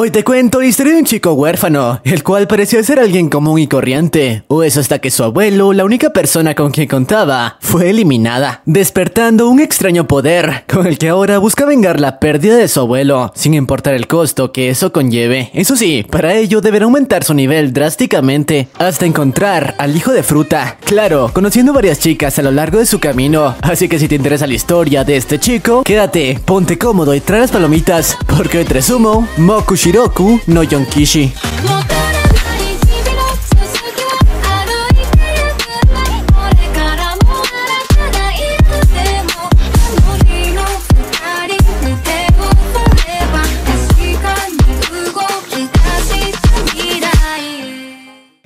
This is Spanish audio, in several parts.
Hoy te cuento la historia de un chico huérfano, el cual parecía ser alguien común y corriente, o eso hasta que su abuelo, la única persona con quien contaba, fue eliminada, despertando un extraño poder, con el que ahora busca vengar la pérdida de su abuelo, sin importar el costo que eso conlleve. Eso sí, para ello deberá aumentar su nivel drásticamente, hasta encontrar al hijo de fruta. Claro, conociendo varias chicas a lo largo de su camino, así que si te interesa la historia de este chico, quédate, ponte cómodo y trae las palomitas, porque hoy te resumo Moku Shiroku no Yonkishi.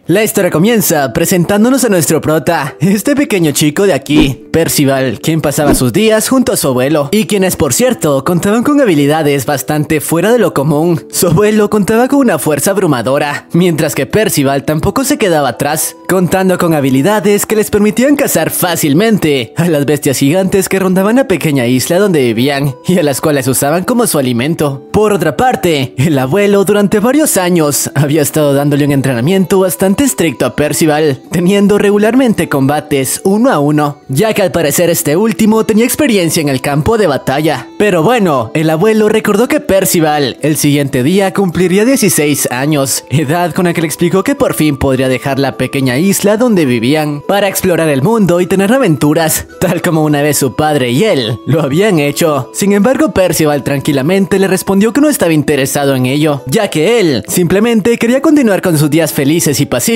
La historia comienza presentándonos a nuestro prota, este pequeño chico de aquí, Percival, quien pasaba sus días junto a su abuelo, y quienes por cierto contaban con habilidades bastante fuera de lo común. Su abuelo contaba con una fuerza abrumadora, mientras que Percival tampoco se quedaba atrás, contando con habilidades que les permitían cazar fácilmente a las bestias gigantes que rondaban la pequeña isla donde vivían, y a las cuales usaban como su alimento. Por otra parte, el abuelo durante varios años había estado dándole un entrenamiento bastante estricto a Percival, teniendo regularmente combates 1 a 1, ya que al parecer este último tenía experiencia en el campo de batalla. Pero bueno, el abuelo recordó que Percival el siguiente día cumpliría 16 años, edad con la que le explicó que por fin podría dejar la pequeña isla donde vivían para explorar el mundo y tener aventuras, tal como una vez su padre y él lo habían hecho. Sin embargo, Percival tranquilamente le respondió que no estaba interesado en ello, ya que él simplemente quería continuar con sus días felices y pacíficos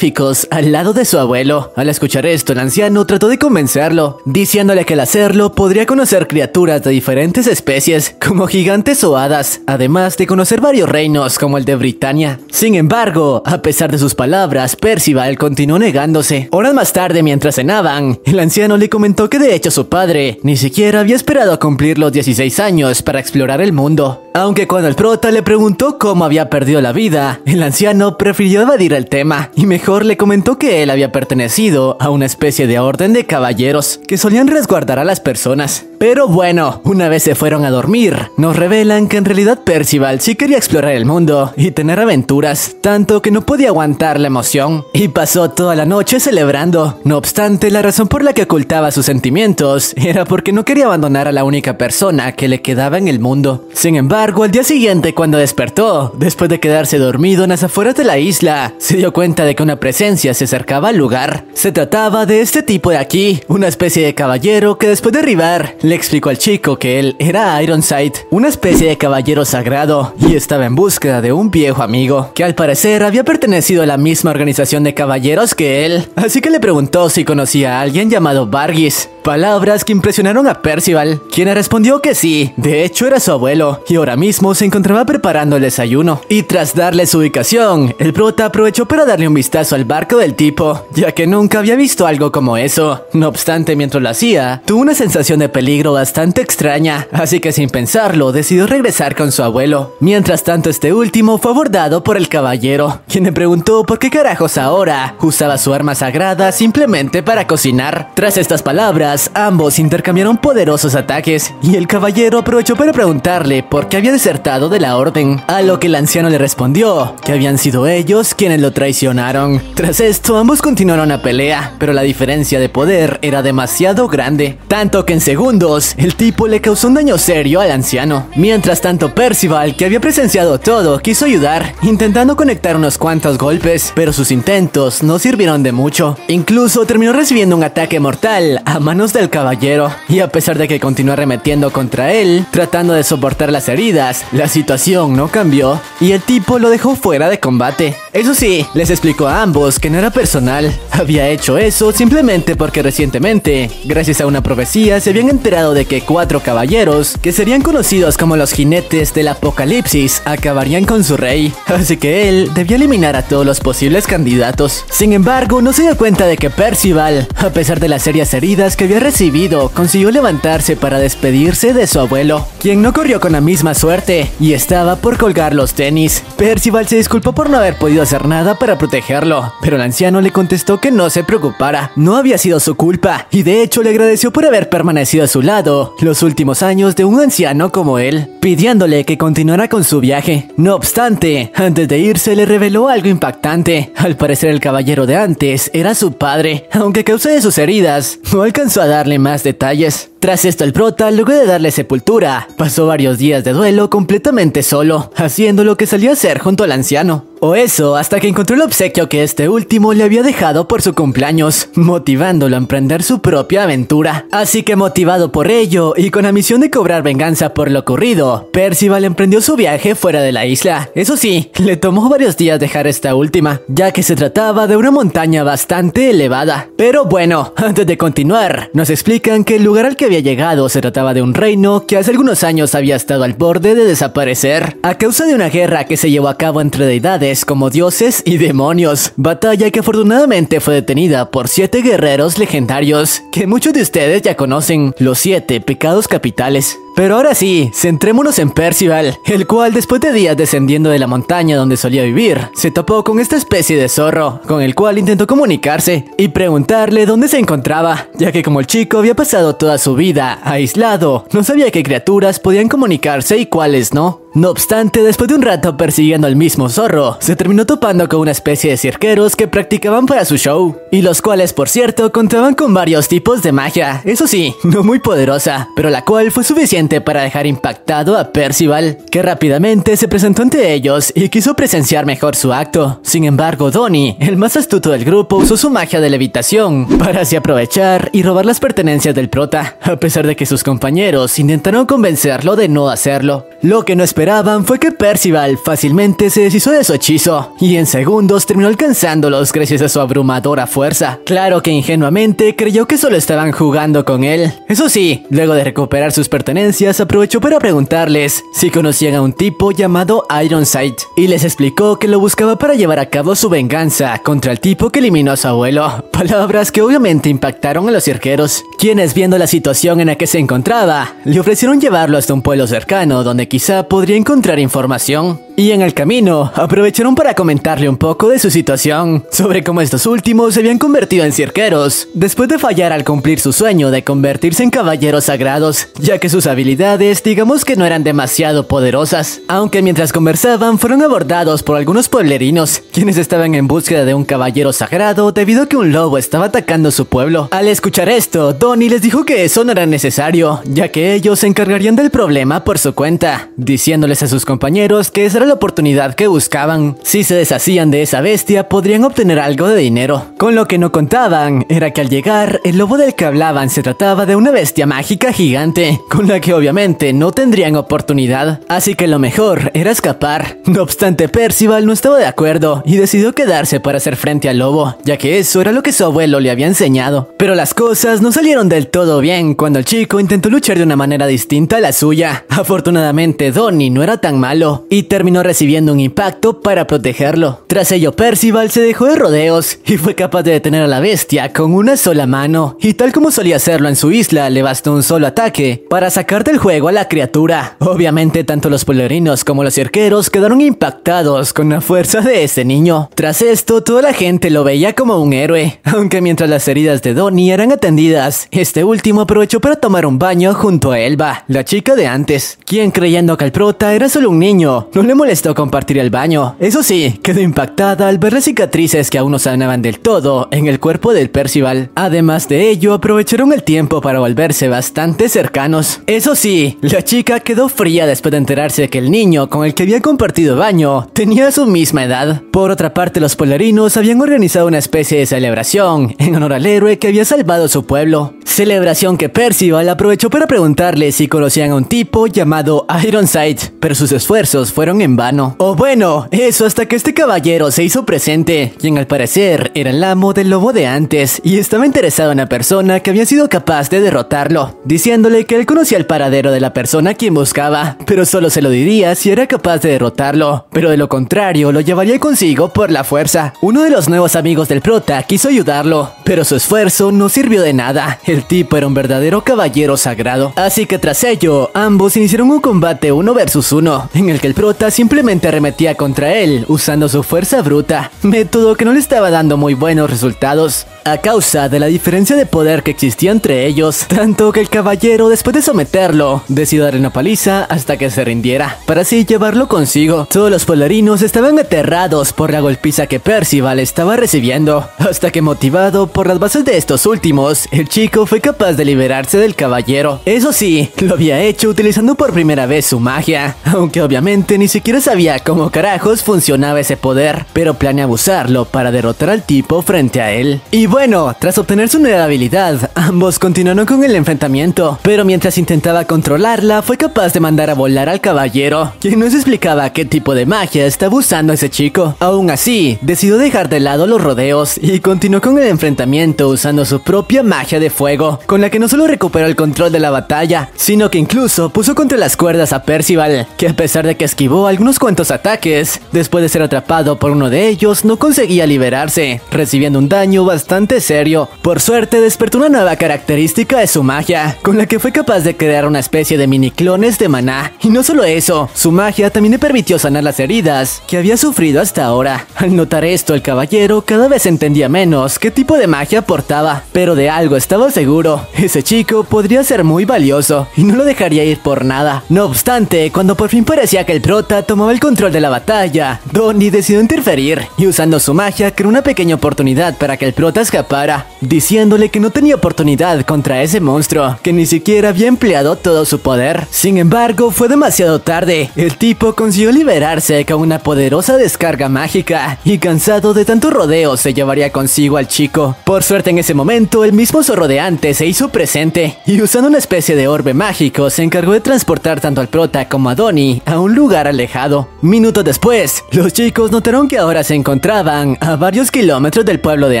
al lado de su abuelo. Al escuchar esto, el anciano trató de convencerlo, diciéndole que al hacerlo podría conocer criaturas de diferentes especies, como gigantes o hadas, además de conocer varios reinos como el de Britania. Sin embargo, a pesar de sus palabras, Percival continuó negándose. Horas más tarde, mientras cenaban, el anciano le comentó que de hecho su padre ni siquiera había esperado a cumplir los 16 años para explorar el mundo. Aunque cuando el prota le preguntó cómo había perdido la vida, el anciano prefirió evadir el tema y mejor le comentó que él había pertenecido a una especie de orden de caballeros que solían resguardar a las personas. Pero bueno, una vez se fueron a dormir, nos revelan que en realidad Percival sí quería explorar el mundo y tener aventuras, tanto que no podía aguantar la emoción y pasó toda la noche celebrando. No obstante, la razón por la que ocultaba sus sentimientos era porque no quería abandonar a la única persona que le quedaba en el mundo. Sin embargo, al día siguiente, cuando despertó, después de quedarse dormido en las afueras de la isla, se dio cuenta de que una presencia se acercaba al lugar. Se trataba de este tipo de aquí, una especie de caballero que después de arribar le explicó al chico que él era Ironside, una especie de caballero sagrado, y estaba en búsqueda de un viejo amigo, que al parecer había pertenecido a la misma organización de caballeros que él, así que le preguntó si conocía a alguien llamado Vargis. Palabras que impresionaron a Percival, quien respondió que sí, de hecho era su abuelo, y ahora mismo se encontraba preparando el desayuno. Y tras darle su ubicación, el prota aprovechó para darle un vistazo al barco del tipo, ya que nunca había visto algo como eso. No obstante, mientras lo hacía, tuvo una sensación de peligro bastante extraña, así que sin pensarlo, decidió regresar con su abuelo. Mientras tanto, este último fue abordado por el caballero, quien le preguntó por qué carajos ahora usaba su arma sagrada simplemente para cocinar. Tras estas palabras, ambos intercambiaron poderosos ataques, y el caballero aprovechó para preguntarle por qué había desertado de la orden, a lo que el anciano le respondió que habían sido ellos quienes lo traicionaron. Tras esto, ambos continuaron la pelea, pero la diferencia de poder era demasiado grande, tanto que en segundos, el tipo le causó un daño serio al anciano. Mientras tanto, Percival, que había presenciado todo, quiso ayudar, intentando conectar unos cuantos golpes, pero sus intentos no sirvieron de mucho. Incluso terminó recibiendo un ataque mortal a manos del caballero, y a pesar de que continuó arremetiendo contra él, tratando de soportar las heridas, la situación no cambió, y el tipo lo dejó fuera de combate. Eso sí, les explicó a ambos que no era personal, había hecho eso simplemente porque recientemente, gracias a una profecía, se habían enterado de que 4 caballeros, que serían conocidos como los jinetes del apocalipsis, acabarían con su rey, así que él debía eliminar a todos los posibles candidatos. Sin embargo, no se dio cuenta de que Percival, a pesar de las serias heridas que había recibido, consiguió levantarse para despedirse de su abuelo, quien no corrió con la misma suerte y estaba por colgar los tenis. Percival se disculpó por no haber podido hacer nada para protegerlo, hacerlo, pero el anciano le contestó que no se preocupara, no había sido su culpa, y de hecho le agradeció por haber permanecido a su lado los últimos años de un anciano como él, pidiéndole que continuara con su viaje. No obstante, antes de irse le reveló algo impactante. Al parecer el caballero de antes era su padre, aunque a causa de sus heridas, no alcanzó a darle más detalles. Tras esto el prota, luego de darle sepultura, pasó varios días de duelo completamente solo, haciendo lo que solía hacer junto al anciano. O eso, hasta que encontró el obsequio que este último le había dejado por su cumpleaños, motivándolo a emprender su propia aventura. Así que motivado por ello, y con la misión de cobrar venganza por lo ocurrido, Percival emprendió su viaje fuera de la isla. Eso sí, le tomó varios días dejar esta última, ya que se trataba de una montaña bastante elevada. Pero bueno, antes de continuar, nos explican que el lugar al que había llegado se trataba de un reino que hace algunos años había estado al borde de desaparecer, a causa de una guerra que se llevó a cabo entre deidades como dioses y demonios, batalla que afortunadamente fue detenida por 7 guerreros legendarios, que muchos de ustedes ya conocen, los 7 pecados capitales. Pero ahora sí, centrémonos en Percival, el cual después de días descendiendo de la montaña donde solía vivir, se topó con esta especie de zorro, con el cual intentó comunicarse y preguntarle dónde se encontraba, ya que como el chico había pasado toda su vida aislado, no sabía qué criaturas podían comunicarse y cuáles no. No obstante, después de un rato persiguiendo al mismo zorro, se terminó topando con una especie de cirqueros que practicaban para su show, y los cuales, por cierto, contaban con varios tipos de magia, eso sí, no muy poderosa, pero la cual fue suficiente para dejar impactado a Percival, que rápidamente se presentó ante ellos y quiso presenciar mejor su acto. Sin embargo, Donnie, el más astuto del grupo, usó su magia de levitación para así aprovechar y robar las pertenencias del prota, a pesar de que sus compañeros intentaron convencerlo de no hacerlo. Lo que no esperaban fue que Percival fácilmente se deshizo de su hechizo, y en segundos terminó alcanzándolos gracias a su abrumadora fuerza. Claro que ingenuamente creyó que solo estaban jugando con él. Eso sí, luego de recuperar sus pertenencias, aprovechó para preguntarles si conocían a un tipo llamado Ironside, y les explicó que lo buscaba para llevar a cabo su venganza contra el tipo que eliminó a su abuelo. Palabras que obviamente impactaron a los cirqueros, quienes, viendo la situación en la que se encontraba, le ofrecieron llevarlo hasta un pueblo cercano donde quizá podría encontrar información. Y en el camino, aprovecharon para comentarle un poco de su situación, sobre cómo estos últimos se habían convertido en cirqueros, después de fallar al cumplir su sueño de convertirse en caballeros sagrados, ya que sus habilidades digamos que no eran demasiado poderosas. Aunque mientras conversaban fueron abordados por algunos pueblerinos, quienes estaban en búsqueda de un caballero sagrado debido a que un lobo estaba atacando su pueblo. Al escuchar esto, Donnie les dijo que eso no era necesario, ya que ellos se encargarían del problema por su cuenta, diciéndoles a sus compañeros que esa era la oportunidad que buscaban. Si se deshacían de esa bestia, podrían obtener algo de dinero. Con lo que no contaban era que al llegar, el lobo del que hablaban se trataba de una bestia mágica gigante, con la que obviamente no tendrían oportunidad, así que lo mejor era escapar. No obstante, Percival no estaba de acuerdo y decidió quedarse para hacer frente al lobo, ya que eso era lo que su abuelo le había enseñado. Pero las cosas no salieron del todo bien cuando el chico intentó luchar de una manera distinta a la suya. Afortunadamente, Donnie no era tan malo y terminó recibiendo un impacto para protegerlo. Tras ello, Percival se dejó de rodeos y fue capaz de detener a la bestia con una sola mano, y tal como solía hacerlo en su isla, le bastó un solo ataque para sacar del juego a la criatura. Obviamente, tanto los pueblerinos como los cirqueros quedaron impactados con la fuerza de ese niño. Tras esto, toda la gente lo veía como un héroe, aunque mientras las heridas de Donnie eran atendidas, este último aprovechó para tomar un baño junto a Elba, la chica de antes, quien, creyendo que el prota era solo un niño, no le molestó compartir el baño. Eso sí, quedó impactada al ver las cicatrices que aún no sanaban del todo en el cuerpo del Percival. Además de ello, aprovecharon el tiempo para volverse bastante cercanos. Eso sí, la chica quedó fría después de enterarse de que el niño con el que había compartido baño tenía su misma edad. Por otra parte, los polarinos habían organizado una especie de celebración en honor al héroe que había salvado su pueblo. Celebración que Percival aprovechó para preguntarle si conocían a un tipo llamado Ironside, pero sus esfuerzos fueron en vano. O bueno, eso hasta que este caballero se hizo presente, quien al parecer era el amo del lobo de antes y estaba interesado en la persona que había sido capaz de derrotarlo, diciéndole que él conocía el paradero de la persona a quien buscaba, pero solo se lo diría si era capaz de derrotarlo, pero de lo contrario lo llevaría consigo por la fuerza. Uno de los nuevos amigos del prota quiso ayudarlo, pero su esfuerzo no sirvió de nada. El tipo era un verdadero caballero sagrado, así que tras ello ambos iniciaron un combate 1 versus 1, en el que el prota simplemente arremetía contra él usando su fuerza bruta, método que no le estaba dando muy buenos resultados a causa de la diferencia de poder que existía entre ellos, tanto que el caballero, después de someterlo, decidió darle una paliza hasta que se rindiera, para así llevarlo consigo. Todos los polarinos estaban aterrados por la golpiza que Percival estaba recibiendo, hasta que, motivado por las bases de estos últimos, el chico fue capaz de liberarse del caballero. Eso sí, lo había hecho utilizando por primera vez su magia, aunque obviamente ni siquiera sabía cómo carajos funcionaba ese poder, pero planeaba usarlo para derrotar al tipo frente a él. Y bueno, tras obtener su nueva habilidad, ambos continuaron con el enfrentamiento, pero mientras intentaba controlarla, fue capaz de mandar a volar al caballero, quien no se explicaba qué tipo de magia estaba usando ese chico. Aún así, decidió dejar de lado los rodeos y continuó con el enfrentamiento usando su propia magia de fuego, con la que no solo recuperó el control de la batalla, sino que incluso puso contra las cuerdas a Percival, que a pesar de que esquivó algunos cuantos ataques, después de ser atrapado por uno de ellos, no conseguía liberarse, recibiendo un daño bastante serio. Por suerte, despertó una nueva característica de su magia, con la que fue capaz de crear una especie de mini clones de maná. Y no solo eso, su magia también le permitió sanar las heridas que había sufrido hasta ahora. Al notar esto, el caballero cada vez entendía menos qué tipo de magia portaba, pero de algo estaba seguro: ese chico podría ser muy valioso y no lo dejaría ir por nada. No obstante, cuando por fin parecía que el prota tomaba el control de la batalla, Donnie decidió interferir y, usando su magia, creó una pequeña oportunidad para que el prota escapara, diciéndole que no tenía oportunidad contra ese monstruo, que ni siquiera había empleado todo su poder. Sin embargo, fue demasiado tarde. El tipo consiguió liberarse con una poderosa descarga mágica y, cansado de tanto rodeo, se llevaría consigo al chico. Por suerte, en ese momento, el mismo zorro de antes se hizo presente y, usando una especie de orbe mágico, se encargó de transportar tanto al prota como a Donnie a un lugar alejado. Minutos después, los chicos notaron que ahora se encontraban a varios kilómetros del pueblo de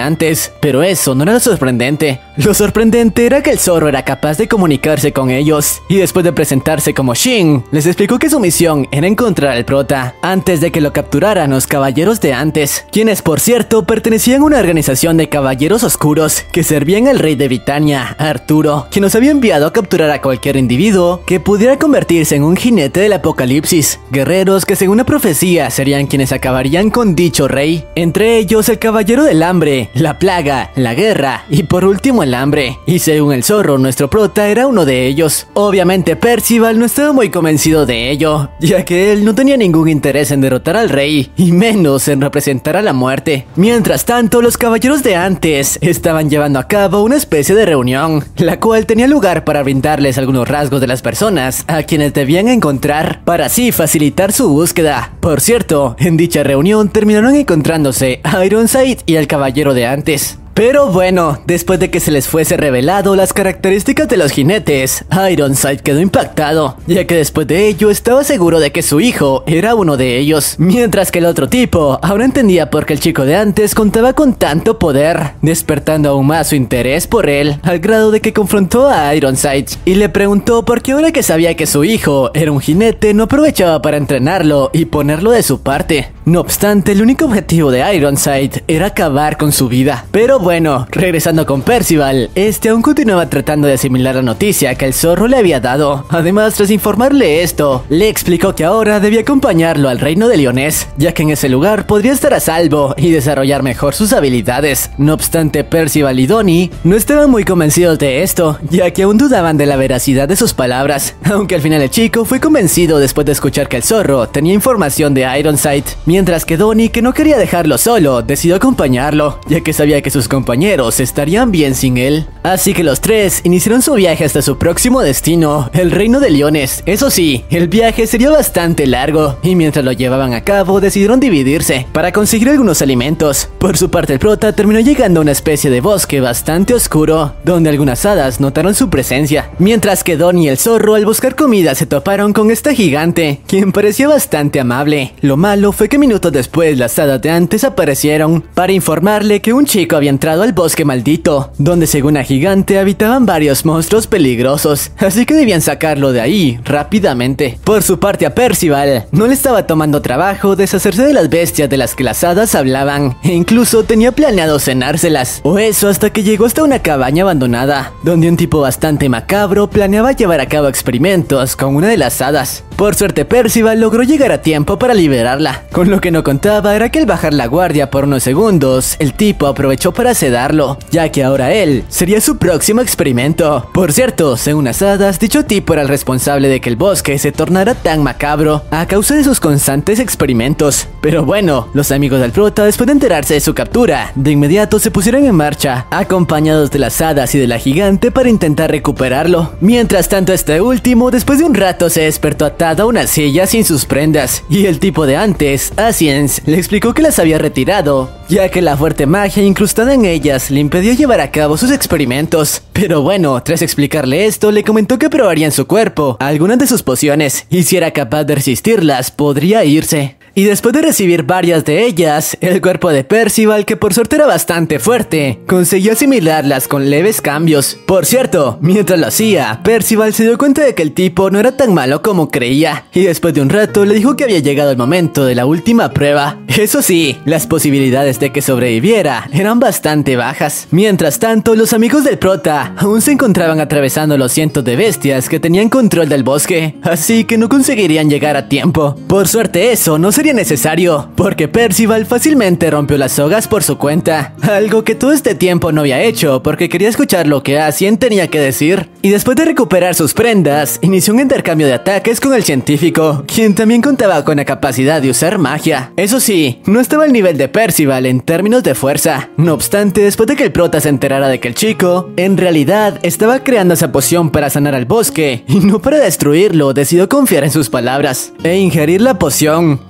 antes, pero eso no era lo sorprendente. Lo sorprendente era que el zorro era capaz de comunicarse con ellos, y después de presentarse como Shin, les explicó que su misión era encontrar al prota antes de que lo capturaran los caballeros de antes, quienes por cierto pertenecían a una organización de caballeros oscuros que servían al rey de Britania, Arturo, quien nos había enviado a capturar a cualquier individuo que pudiera convertirse en un jinete del apocalipsis, guerreros que según la profecía serían quienes acabarían con dicho rey, entre ellos el caballero del hambre, la plaga, la guerra y por último el hambre. Y según el zorro, nuestro prota era uno de ellos. Obviamente Percival no estaba muy convencido de ello, ya que él no tenía ningún interés en derrotar al rey, y menos en representar a la muerte. Mientras tanto, los caballeros de antes estaban llevando a cabo una especie de reunión, la cual tenía lugar para brindarles algunos rasgos de las personas a quienes debían encontrar, para así facilitar su búsqueda. Por cierto, en dicha reunión terminaron encontrándose Ironside y el caballero de antes. Pero bueno, después de que se les fuese revelado las características de los jinetes, Ironside quedó impactado, ya que después de ello estaba seguro de que su hijo era uno de ellos, mientras que el otro tipo ahora entendía por qué el chico de antes contaba con tanto poder, despertando aún más su interés por él, al grado de que confrontó a Ironside y le preguntó por qué, ahora que sabía que su hijo era un jinete, no aprovechaba para entrenarlo y ponerlo de su parte. No obstante, el único objetivo de Ironside era acabar con su vida. Pero bueno, regresando con Percival, este aún continuaba tratando de asimilar la noticia que el zorro le había dado. Además, tras informarle esto, le explicó que ahora debía acompañarlo al reino de Lyonesse, ya que en ese lugar podría estar a salvo y desarrollar mejor sus habilidades. No obstante, Percival y Donnie no estaban muy convencidos de esto, ya que aún dudaban de la veracidad de sus palabras, aunque al final el chico fue convencido después de escuchar que el zorro tenía información de Ironside, mientras que Donnie, que no quería dejarlo solo, decidió acompañarlo, ya que sabía que sus compañeros estarían bien sin él. Así que los tres iniciaron su viaje hasta su próximo destino, el reino de Lyonesse. Eso sí, el viaje sería bastante largo, y mientras lo llevaban a cabo decidieron dividirse para conseguir algunos alimentos. Por su parte, el prota terminó llegando a una especie de bosque bastante oscuro, donde algunas hadas notaron su presencia, mientras que Donnie y el zorro, al buscar comida, se toparon con esta gigante, quien parecía bastante amable. Lo malo fue que minutos después las hadas de antes aparecieron para informarle que un chico había entrado al bosque maldito, donde según la gigante habitaban varios monstruos peligrosos, así que debían sacarlo de ahí rápidamente. Por su parte, a Percival no le estaba tomando trabajo deshacerse de las bestias de las que las hadas hablaban, e incluso tenía planeado cenárselas, o eso hasta que llegó hasta una cabaña abandonada, donde un tipo bastante macabro planeaba llevar a cabo experimentos con una de las hadas. Por suerte Percival logró llegar a tiempo para liberarla. Con lo que no contaba era que al bajar la guardia por unos segundos, el tipo aprovechó para sedarlo, ya que ahora él sería su próximo experimento. Por cierto, según las hadas, dicho tipo era el responsable de que el bosque se tornara tan macabro a causa de sus constantes experimentos. Pero bueno, los amigos del prota, después de enterarse de su captura, de inmediato se pusieron en marcha, acompañados de las hadas y de la gigante para intentar recuperarlo. Mientras tanto, este último, después de un rato, se despertó atado a una silla sin sus prendas, y el tipo de antes, Asiens, le explicó que las había retirado, ya que la fuerte magia incrustada en ellas le impedía llevar a cabo sus experimentos. Pero bueno, tras explicarle esto, le comentó que probaría en su cuerpo algunas de sus pociones, y si era capaz de resistirlas, podría irse. Y después de recibir varias de ellas, el cuerpo de Percival, que por suerte era bastante fuerte, consiguió asimilarlas con leves cambios. Por cierto, mientras lo hacía, Percival se dio cuenta de que el tipo no era tan malo como creía, y después de un rato le dijo que había llegado el momento de la última prueba. Eso sí, las posibilidades de que sobreviviera eran bastante bajas. Mientras tanto, los amigos del prota aún se encontraban atravesando los cientos de bestias que tenían control del bosque, así que no conseguirían llegar a tiempo. Por suerte eso no sería necesario, porque Percival fácilmente rompió las sogas por su cuenta, algo que todo este tiempo no había hecho porque quería escuchar lo que Asien tenía que decir. Y después de recuperar sus prendas, inició un intercambio de ataques con el científico, quien también contaba con la capacidad de usar magia. Eso sí, no estaba al nivel de Percival en términos de fuerza. No obstante, después de que el prota se enterara de que el chico, en realidad, estaba creando esa poción para sanar al bosque, y no para destruirlo, decidió confiar en sus palabras, e ingerir la poción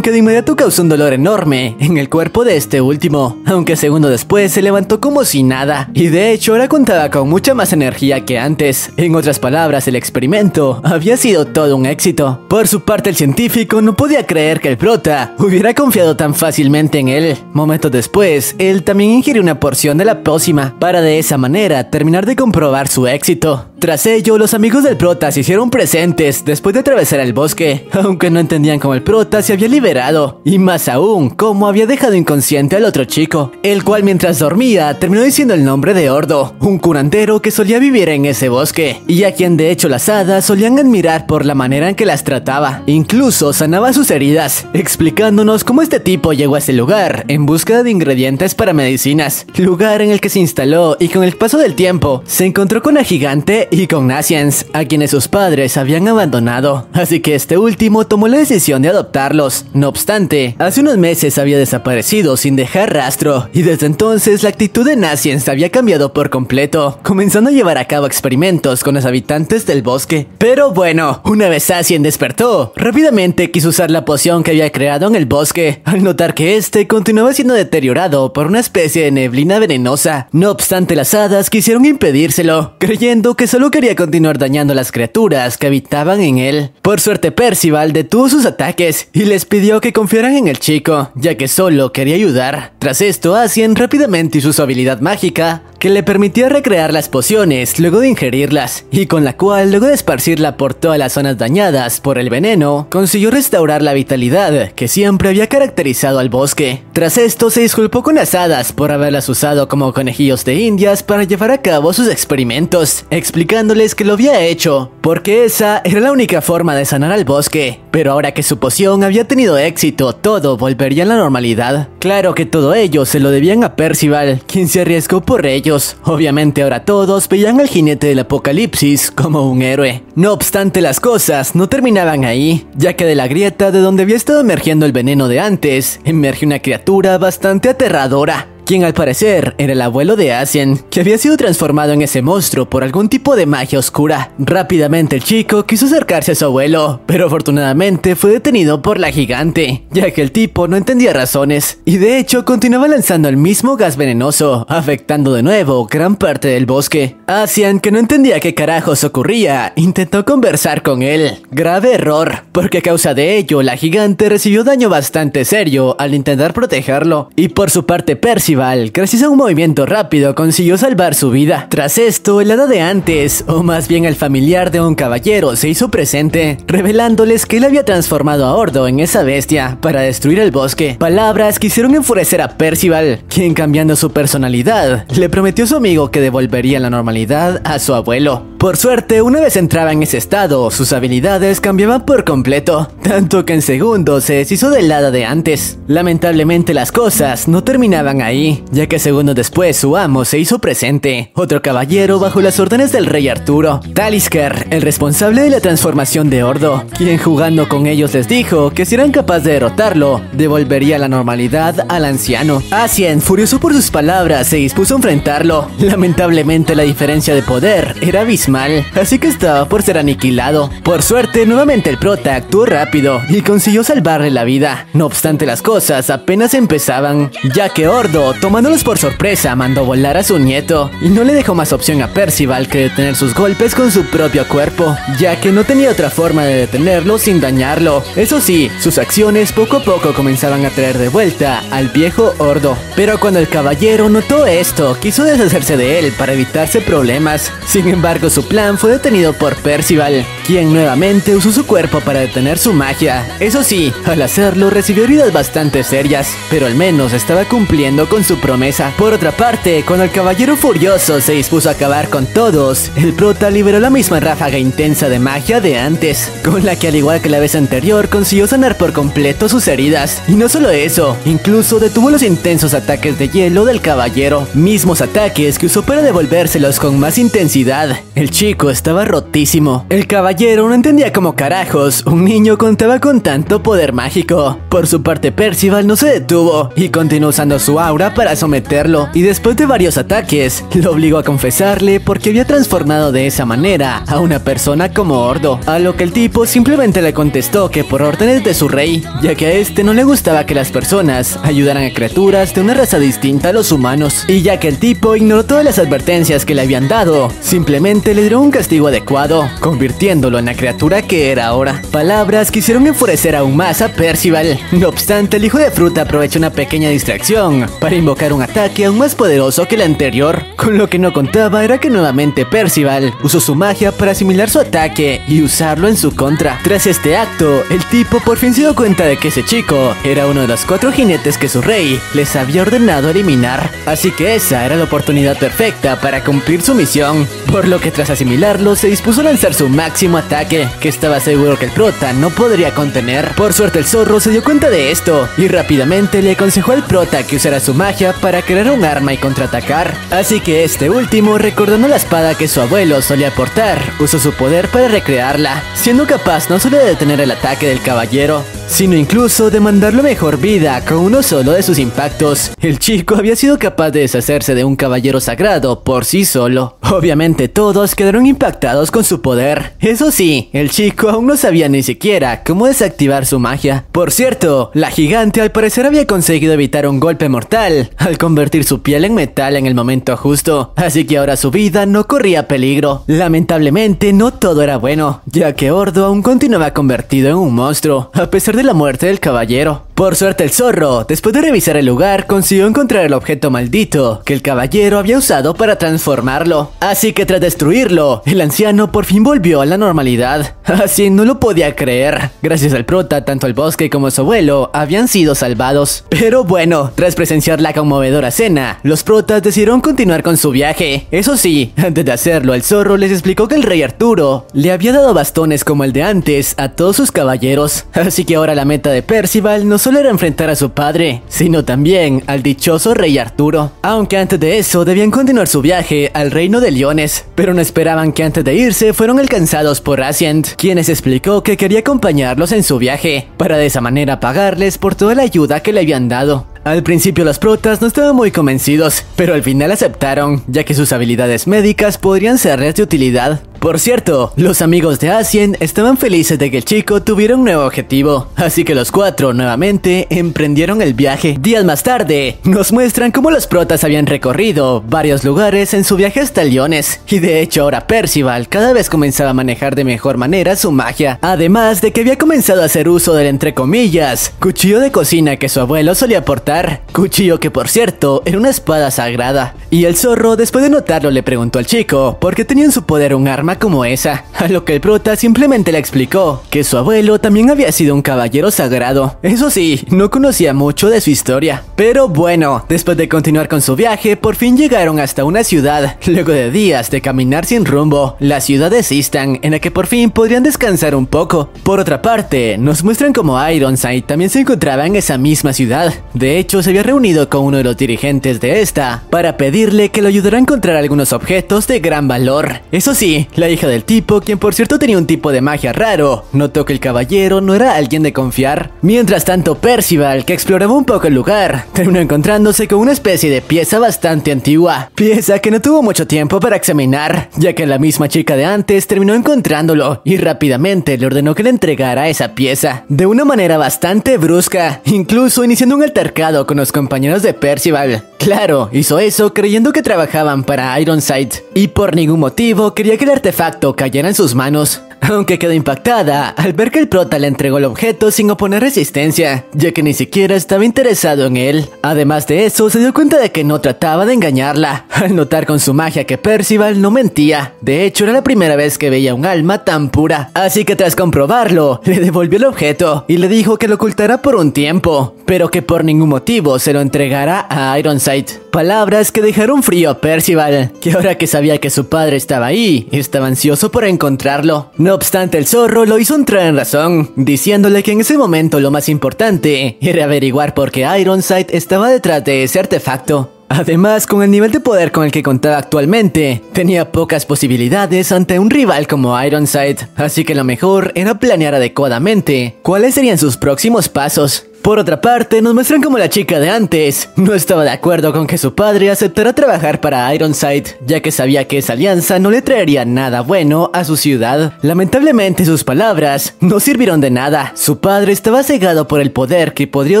que de inmediato causó un dolor enorme en el cuerpo de este último, aunque segundo después se levantó como si nada, y de hecho ahora contaba con mucha más energía que antes. En otras palabras, el experimento había sido todo un éxito. Por su parte, el científico no podía creer que el prota hubiera confiado tan fácilmente en él. Momentos después, él también ingirió una porción de la pócima, para de esa manera terminar de comprobar su éxito. Tras ello, los amigos del prota se hicieron presentes después de atravesar el bosque, aunque no entendían cómo el prota se había liberado, y más aún, cómo había dejado inconsciente al otro chico, el cual mientras dormía terminó diciendo el nombre de Ordo, un curandero que solía vivir en ese bosque, y a quien de hecho las hadas solían admirar por la manera en que las trataba. Incluso sanaba sus heridas, explicándonos cómo este tipo llegó a ese lugar en búsqueda de ingredientes para medicinas, lugar en el que se instaló y con el paso del tiempo se encontró con la gigante y con Asiens, a quienes sus padres habían abandonado, así que este último tomó la decisión de adoptarlos. No obstante, hace unos meses había desaparecido sin dejar rastro, y desde entonces la actitud de Asiens había cambiado por completo, comenzando a llevar a cabo experimentos con los habitantes del bosque. Pero bueno, una vez Asiens despertó, rápidamente quiso usar la poción que había creado en el bosque, al notar que este continuaba siendo deteriorado por una especie de neblina venenosa. No obstante, las hadas quisieron impedírselo, creyendo que solo quería continuar dañando a las criaturas que habitaban en él. Por suerte, Percival detuvo sus ataques y les pidió que confiaran en el chico, ya que solo quería ayudar. Tras esto, Asien rápidamente usó su habilidad mágica, que le permitía recrear las pociones luego de ingerirlas, y con la cual, luego de esparcirla por todas las zonas dañadas por el veneno, consiguió restaurar la vitalidad que siempre había caracterizado al bosque. Tras esto, se disculpó con las hadas por haberlas usado como conejillos de indias para llevar a cabo sus experimentos, explicándoles que lo había hecho porque esa era la única forma de sanar al bosque. Pero ahora que su poción había tenido éxito, todo volvería a la normalidad. Claro que todo ello se lo debían a Percival, quien se arriesgó por ellos. Obviamente ahora todos veían al jinete del apocalipsis como un héroe. No obstante, las cosas no terminaban ahí, ya que de la grieta de donde había estado emergiendo el veneno de antes, emerge una criatura bastante aterradora, quien al parecer era el abuelo de Asien, que había sido transformado en ese monstruo por algún tipo de magia oscura. Rápidamente el chico quiso acercarse a su abuelo, pero afortunadamente fue detenido por la gigante, ya que el tipo no entendía razones, y de hecho continuaba lanzando el mismo gas venenoso, afectando de nuevo gran parte del bosque. Asien, que no entendía qué carajos ocurría, intentó conversar con él. Grave error, porque a causa de ello la gigante recibió daño bastante serio al intentar protegerlo, y por su parte Percival Percival, gracias a un movimiento rápido, consiguió salvar su vida. Tras esto, el hada de antes, o más bien el familiar de un caballero, se hizo presente, revelándoles que él había transformado a Ordo en esa bestia para destruir el bosque. Palabras que hicieron enfurecer a Percival, quien, cambiando su personalidad, le prometió a su amigo que devolvería la normalidad a su abuelo. Por suerte, una vez entraba en ese estado, sus habilidades cambiaban por completo, tanto que en segundos se deshizo del hada de antes. Lamentablemente las cosas no terminaban ahí, ya que segundos después su amo se hizo presente, otro caballero bajo las órdenes del rey Arturo, Talisker, el responsable de la transformación de Ordo, quien jugando con ellos les dijo que si eran capaces de derrotarlo, devolvería la normalidad al anciano. Asien, furioso por sus palabras, se dispuso a enfrentarlo. Lamentablemente la diferencia de poder era abismal, así que estaba por ser aniquilado. Por suerte, nuevamente el prota actuó rápido y consiguió salvarle la vida. No obstante, las cosas apenas empezaban, ya que Ordo, tomándolos por sorpresa, mandó volar a su nieto y no le dejó más opción a Percival que detener sus golpes con su propio cuerpo, ya que no tenía otra forma de detenerlo sin dañarlo. Eso sí, sus acciones poco a poco comenzaban a traer de vuelta al viejo Ordo. Pero cuando el caballero notó esto, quiso deshacerse de él para evitarse problemas. Sin embargo, su plan fue detenido por Percival, quien nuevamente usó su cuerpo para detener su magia. Eso sí, al hacerlo recibió heridas bastante serias, pero al menos estaba cumpliendo con su promesa. Por otra parte, cuando el caballero furioso se dispuso a acabar con todos, el prota liberó la misma ráfaga intensa de magia de antes, con la que al igual que la vez anterior consiguió sanar por completo sus heridas. Y no solo eso, incluso detuvo los intensos ataques de hielo del caballero, mismos ataques que usó para devolvérselos con más intensidad. El chico estaba rotísimo. El caballero no entendía cómo carajos un niño contaba con tanto poder mágico. Por su parte, Percival no se detuvo y continuó usando su aura para someterlo, y después de varios ataques, lo obligó a confesarle porque había transformado de esa manera a una persona como Ordo, a lo que el tipo simplemente le contestó que por órdenes de su rey, ya que a este no le gustaba que las personas ayudaran a criaturas de una raza distinta a los humanos, y ya que el tipo ignoró todas las advertencias que le habían dado, simplemente le dieron un castigo adecuado, convirtiéndolo en la criatura que era ahora. Palabras que hicieron enfurecer aún más a Percival. No obstante, el hijo de fruta aprovechó una pequeña distracción para invocar un ataque aún más poderoso que el anterior. Con lo que no contaba era que nuevamente Percival usó su magia para asimilar su ataque y usarlo en su contra. Tras este acto, el tipo por fin se dio cuenta de que ese chico era uno de los 4 jinetes que su rey les había ordenado eliminar, así que esa era la oportunidad perfecta para cumplir su misión, por lo que tras asimilarlo se dispuso a lanzar su máximo ataque, que estaba seguro que el prota no podría contener. Por suerte el zorro se dio cuenta de esto y rápidamente le aconsejó al prota que usara su magia para crear un arma y contraatacar, así que este último, recordando la espada que su abuelo solía portar, usó su poder para recrearla, siendo capaz no solo de detener el ataque del caballero, sino incluso de mandarlo a mejor vida con uno solo de sus impactos. El chico había sido capaz de deshacerse de un caballero sagrado por sí solo. Obviamente todos quedaron impactados con su poder. Eso sí, el chico aún no sabía ni siquiera cómo desactivar su magia. Por cierto, la gigante al parecer había conseguido evitar un golpe mortal al convertir su piel en metal en el momento justo, así que ahora su vida no corría peligro. Lamentablemente no todo era bueno, ya que Ordo aún continuaba convertido en un monstruo, a pesar de la muerte del caballero. Por suerte el zorro, después de revisar el lugar, consiguió encontrar el objeto maldito que el caballero había usado para transformarlo. Así que tras destruirlo, el anciano por fin volvió a la normalidad. Así no lo podía creer. Gracias al prota, tanto el bosque como su abuelo habían sido salvados. Pero bueno, tras presenciar la conmovedora escena, los protas decidieron continuar con su viaje. Eso sí, antes de hacerlo, el zorro les explicó que el rey Arturo le había dado bastones como el de antes a todos sus caballeros. Así que ahora la meta de Percival no solo era enfrentar a su padre, sino también al dichoso rey Arturo. Aunque antes de eso debían continuar su viaje al reino de Leones, pero no esperaban que antes de irse fueron alcanzados por Ascient, quienes explicó que quería acompañarlos en su viaje, para de esa manera pagarles por toda la ayuda que le habían dado. Al principio los protas no estaban muy convencidos, pero al final aceptaron, ya que sus habilidades médicas podrían serles de utilidad. Por cierto, los amigos de Ascient estaban felices de que el chico tuviera un nuevo objetivo, así que los 4 nuevamente emprendieron el viaje. Días más tarde, nos muestran cómo los protas habían recorrido varios lugares en su viaje hasta Leones, y de hecho ahora Percival cada vez comenzaba a manejar de mejor manera su magia, además de que había comenzado a hacer uso del entre comillas cuchillo de cocina que su abuelo solía portar lugar, cuchillo que por cierto era una espada sagrada. Y el zorro, después de notarlo, le preguntó al chico por qué tenía en su poder un arma como esa, a lo que el prota simplemente le explicó que su abuelo también había sido un caballero sagrado. Eso sí, no conocía mucho de su historia. Pero bueno, después de continuar con su viaje, por fin llegaron hasta una ciudad, luego de días de caminar sin rumbo, la ciudad de Sistan, en la que por fin podrían descansar un poco. Por otra parte, nos muestran como Ironside también se encontraba en esa misma ciudad. De hecho, se había reunido con uno de los dirigentes de esta para pedirle que lo ayudara a encontrar algunos objetos de gran valor. Eso sí, la hija del tipo, quien por cierto tenía un tipo de magia raro, notó que el caballero no era alguien de confiar. Mientras tanto, Percival, que exploraba un poco el lugar, terminó encontrándose con una especie de pieza bastante antigua, pieza que no tuvo mucho tiempo para examinar, ya que la misma chica de antes terminó encontrándolo y rápidamente le ordenó que le entregara esa pieza, de una manera bastante brusca, incluso iniciando un altercado con los compañeros de Percival. Claro, hizo eso creyendo que trabajaban para Ironside, y por ningún motivo quería que el artefacto cayera en sus manos. Aunque quedó impactada al ver que el prota le entregó el objeto sin oponer resistencia, ya que ni siquiera estaba interesado en él. Además de eso, se dio cuenta de que no trataba de engañarla, al notar con su magia que Percival no mentía. De hecho, era la primera vez que veía un alma tan pura. Así que tras comprobarlo, le devolvió el objeto y le dijo que lo ocultara por un tiempo, pero que por ningún motivo se lo entregara a Ironside. Palabras que dejaron frío a Percival, que ahora que sabía que su padre estaba ahí, estaba ansioso por encontrarlo. No obstante, el zorro lo hizo entrar en razón, diciéndole que en ese momento lo más importante era averiguar por qué Ironside estaba detrás de ese artefacto. Además, con el nivel de poder con el que contaba actualmente, tenía pocas posibilidades ante un rival como Ironside, así que lo mejor era planear adecuadamente cuáles serían sus próximos pasos. Por otra parte, nos muestran como la chica de antes no estaba de acuerdo con que su padre aceptara trabajar para Ironside, ya que sabía que esa alianza no le traería nada bueno a su ciudad. Lamentablemente, sus palabras no sirvieron de nada. Su padre estaba cegado por el poder que podría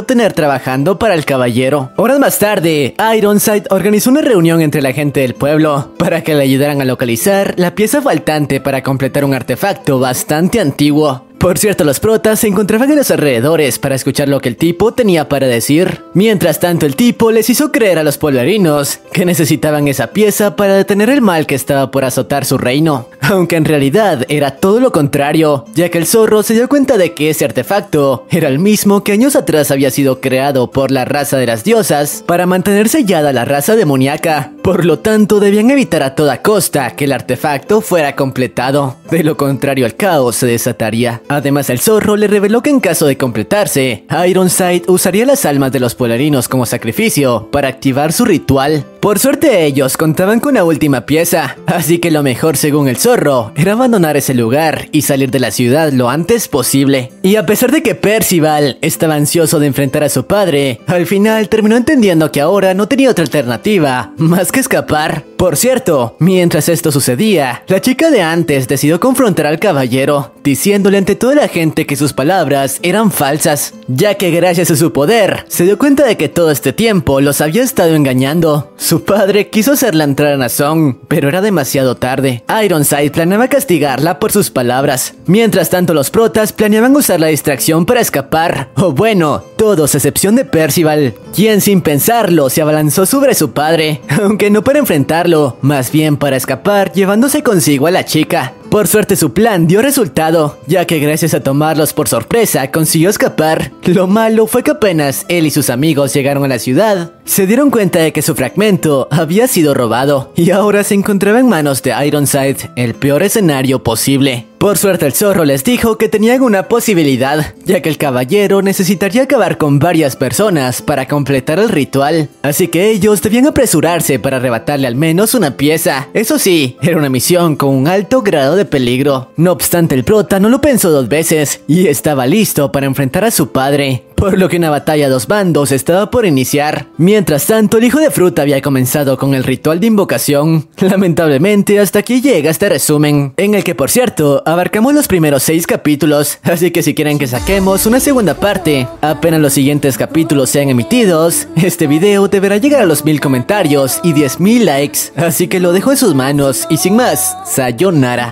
obtener trabajando para el caballero. Horas más tarde, Ironside organizó una reunión entre la gente del pueblo para que le ayudaran a localizar la pieza faltante para completar un artefacto bastante antiguo. Por cierto, los protas se encontraban en los alrededores para escuchar lo que el tipo tenía para decir. Mientras tanto, el tipo les hizo creer a los pueblerinos que necesitaban esa pieza para detener el mal que estaba por azotar su reino. Aunque en realidad era todo lo contrario, ya que el zorro se dio cuenta de que ese artefacto era el mismo que años atrás había sido creado por la raza de las diosas para mantener sellada la raza demoníaca. Por lo tanto, debían evitar a toda costa que el artefacto fuera completado. De lo contrario, el caos se desataría. Además, el zorro le reveló que en caso de completarse, Ironside usaría las almas de los pueblerinos como sacrificio para activar su ritual. Por suerte, ellos contaban con la última pieza, así que lo mejor, según el zorro, era abandonar ese lugar y salir de la ciudad lo antes posible. Y a pesar de que Percival estaba ansioso de enfrentar a su padre, al final terminó entendiendo que ahora no tenía otra alternativa más que escapar. Por cierto, mientras esto sucedía, la chica de antes decidió confrontar al caballero, diciéndole ante toda la gente que sus palabras eran falsas, ya que gracias a su poder, se dio cuenta de que todo este tiempo los había estado engañando. Su padre quiso hacerla entrar en razón, pero era demasiado tarde. Ironside planeaba castigarla por sus palabras. Mientras tanto, los protas planeaban usar la distracción para escapar. O bueno, todos a excepción de Percival, quien sin pensarlo se abalanzó sobre su padre, aunque no para enfrentarlo, más bien para escapar llevándose consigo a la chica. Por suerte su plan dio resultado, ya que gracias a tomarlos por sorpresa consiguió escapar. Lo malo fue que apenas él y sus amigos llegaron a la ciudad, se dieron cuenta de que su fragmento había sido robado y ahora se encontraba en manos de Ironside, el peor escenario posible. Por suerte el zorro les dijo que tenían una posibilidad, ya que el caballero necesitaría acabar con varias personas para completar el ritual, así que ellos debían apresurarse para arrebatarle al menos una pieza. Eso sí, era una misión con un alto grado de peligro. No obstante, el prota no lo pensó dos veces y estaba listo para enfrentar a su padre, por lo que una batalla a dos bandos estaba por iniciar. Mientras tanto, el hijo de fruta había comenzado con el ritual de invocación. Lamentablemente, hasta aquí llega este resumen, en el que por cierto, abarcamos los primeros 6 capítulos, así que si quieren que saquemos una segunda parte, apenas los siguientes capítulos sean emitidos, este video deberá llegar a los 1000 comentarios y 10.000 likes, así que lo dejo en sus manos y sin más, sayonara.